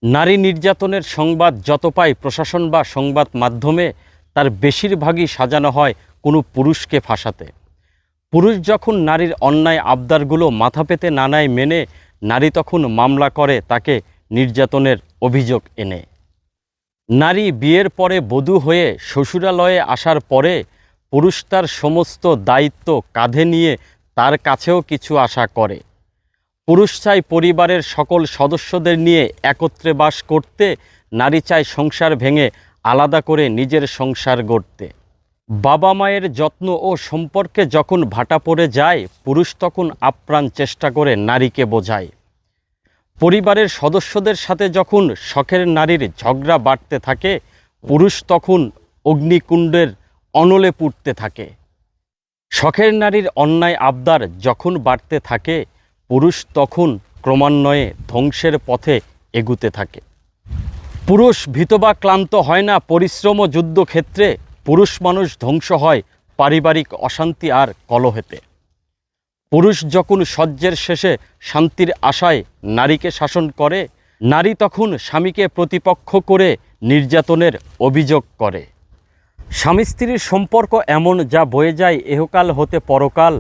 নারী নির্যাতনের সংবাদ যত পায় প্রশাসন বা সংবাদ মাধ্যমে, তার বেশিরভাগই সাজানো হয় কোনো পুরুষকে ফাঁসাতে। পুরুষ যখন নারীর অন্যায় আবদারগুলো মাথা পেতে না নেয় মেনে, নারী তখন মামলা করে তাকে নির্যাতনের অভিযোগ এনে। নারী বিয়ের পরে বধূ হয়ে শ্বশুরালয়ে আসার পরে পুরুষ তার সমস্ত দায়িত্ব কাঁধে নিয়ে তার কাছেও কিছু আশা করে। পুরুষ চায় পরিবারের সকল সদস্যদের নিয়ে একত্রে বাস করতে, নারী চায় সংসার ভেঙে আলাদা করে নিজের সংসার গড়তে। বাবা মায়ের যত্ন ও সম্পর্কে যখন ভাটা পড়ে যায়, পুরুষ তখন আপ্রাণ চেষ্টা করে নারীকে বোঝায়। পরিবারের সদস্যদের সাথে যখন শখের নারীর ঝগড়া বাড়তে থাকে, পুরুষ তখন অগ্নিকুণ্ডের অনলে পুড়তে থাকে। শখের নারীর অন্যায় আবদার যখন বাড়তে থাকে, পুরুষ তখন ক্রমান্বয়ে ধ্বংসের পথে এগুতে থাকে। পুরুষ ভীত বা ক্লান্ত হয় না পরিশ্রম ও যুদ্ধক্ষেত্রে, পুরুষ মানুষ ধ্বংস হয় পারিবারিক অশান্তি আর কলহেতে। পুরুষ যখন সহ্যের শেষে শান্তির আশায় নারীকে শাসন করে, নারী তখন স্বামীকে প্রতিপক্ষ করে নির্যাতনের অভিযোগ করে। স্বামী স্ত্রীর সম্পর্ক এমন যা বয়ে যায় এহকাল হতে পরকাল।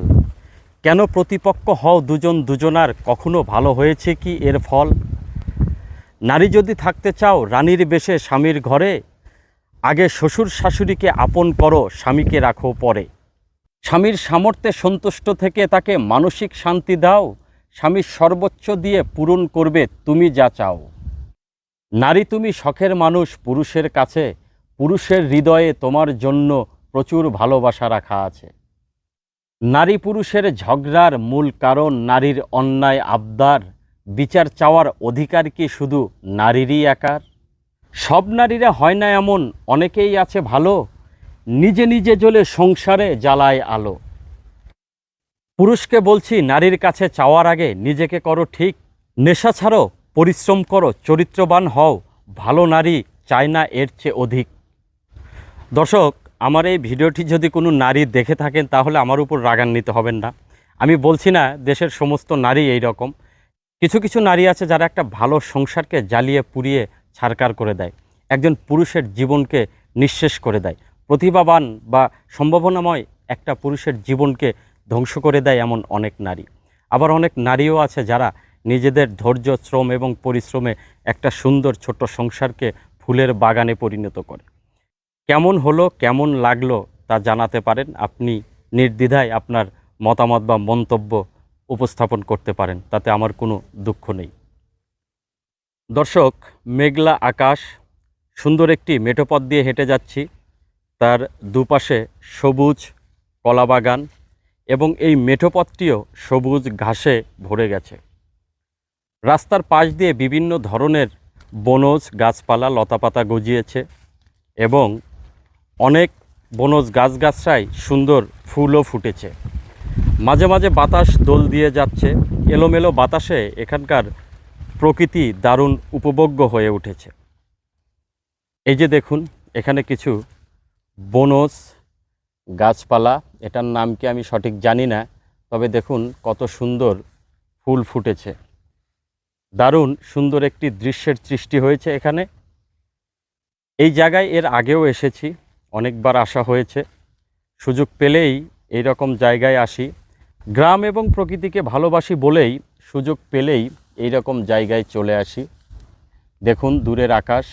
কেন প্রতিপক্ষ হও দুজন দুজনার, কখনো ভালো হয়েছে কি এর ফল? নারী যদি থাকতে চাও রানীর বেশে স্বামীর ঘরে, আগে শ্বশুর শাশুড়িকে আপন করো, স্বামীকে রাখো পরে। স্বামীর সামর্থ্যে সন্তুষ্ট থেকে তাকে মানসিক শান্তি দাও, স্বামীর সর্বোচ্চ দিয়ে পূরণ করবে তুমি যা চাও। নারী তুমি শখের মানুষ পুরুষের কাছে, পুরুষের হৃদয়ে তোমার জন্য প্রচুর ভালোবাসা রাখা আছে। নারী পুরুষের ঝগড়ার মূল কারণ নারীর অন্যায় আবদার, বিচার চাওয়ার অধিকার কি শুধু নারীরই একার? সব নারীরা হয় না এমন, অনেকেই আছে ভালো, নিজে নিজে জ্বলে সংসারে জ্বালায় আলো। পুরুষকে বলছি নারীর কাছে চাওয়ার আগে নিজেকে করো ঠিক, নেশা ছাড়ো, পরিশ্রম করো, চরিত্রবান হও, ভালো নারী চায় না এর চেয়ে অধিক। দর্শক, আমার এই ভিডিওটি যদি কোনো নারী দেখে থাকেন তাহলে আমার উপর রাগান্বিত হবেন না। আমি বলছি না দেশের সমস্ত নারী এই রকম। কিছু কিছু নারী আছে যারা একটা ভালো সংসারকে জ্বালিয়ে পুড়িয়ে ছারকার করে দেয়, একজন পুরুষের জীবনকে নিঃশেষ করে দেয়। প্রতিভাবান বা সম্ভাবনাময় একটা পুরুষের জীবনকে ধ্বংস করে দেয় এমন অনেক নারী। আবার অনেক নারীও আছে যারা নিজেদের ধৈর্য, শ্রম এবং পরিশ্রমে একটা সুন্দর ছোট্ট সংসারকে ফুলের বাগানে পরিণত করে। কেমন হলো, কেমন লাগলো তা জানাতে পারেন। আপনি নির্দ্বিধায় আপনার মতামত বা মন্তব্য উপস্থাপন করতে পারেন, তাতে আমার কোনো দুঃখ নেই। দর্শক, মেঘলা আকাশ, সুন্দর একটি মেঠোপথ দিয়ে হেঁটে যাচ্ছি, তার দুপাশে সবুজ কলাবাগান এবং এই মেঠোপথটিও সবুজ ঘাসে ভরে গেছে। রাস্তার পাশ দিয়ে বিভিন্ন ধরনের বনজ গাছপালা লতাপাতা গজিয়েছে এবং অনেক বনজ গাছগাছরায় সুন্দর ফুলও ফুটেছে। মাঝে মাঝে বাতাস দোল দিয়ে যাচ্ছে, এলোমেলো বাতাসে এখানকার প্রকৃতি দারুণ উপভোগ্য হয়ে উঠেছে। এই যে দেখুন, এখানে কিছু বনজ গাছপালা, এটার নাম কি আমি সঠিক জানি না, তবে দেখুন কত সুন্দর ফুল ফুটেছে। দারুণ সুন্দর একটি দৃশ্যের সৃষ্টি হয়েছে এখানে। এই জায়গায় এর আগেও এসেছি, অনেকবার আসা হয়েছে। সুযোগ পেলেই এই রকম জায়গায় আসি। গ্রাম এবং প্রকৃতিকে ভালোবাসি বলেই সুযোগ পেলেই এই রকম জায়গায় চলে আসি। দেখুন দূরের আকাশ,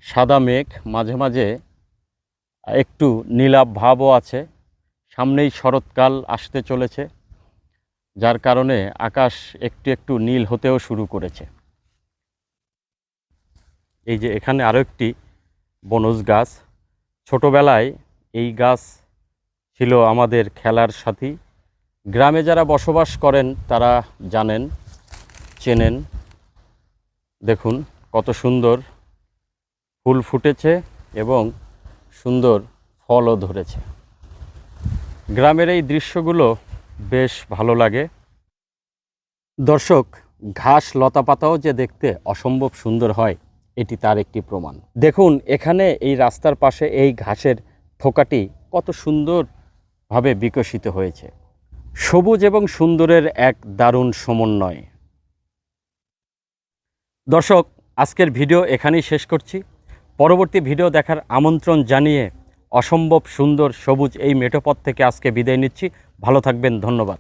সাদা মেঘ, মাঝে মাঝে একটু নীলাভ ভাবও আছে। সামনেই শরৎকাল আসতে চলেছে, যার কারণে আকাশ একটু একটু নীল হতেও শুরু করেছে। এই যে এখানে আরও একটি বনজ গাছ, ছোটোবেলায় এই গাছ ছিল আমাদের খেলার সাথী। গ্রামে যারা বসবাস করেন তারা জানেন, চেনেন। দেখুন কত সুন্দর ফুল ফুটেছে এবং সুন্দর ফলও ধরেছে। গ্রামের এই দৃশ্যগুলো বেশ ভালো লাগে। দর্শক, ঘাস লতাপাতাও যে দেখতে অসম্ভব সুন্দর হয়, এটি তার একটি প্রমাণ। দেখুন এখানে এই রাস্তার পাশে এই ঘাসের থোকাটি কত সুন্দরভাবে বিকশিত হয়েছে। সবুজ এবং সুন্দরের এক দারুণ সমন্বয়। দর্শক, আজকের ভিডিও এখানেই শেষ করছি। পরবর্তী ভিডিও দেখার আমন্ত্রণ জানিয়ে অসম্ভব সুন্দর সবুজ এই মেঠোপথ থেকে আজকে বিদায় নিচ্ছি। ভালো থাকবেন, ধন্যবাদ।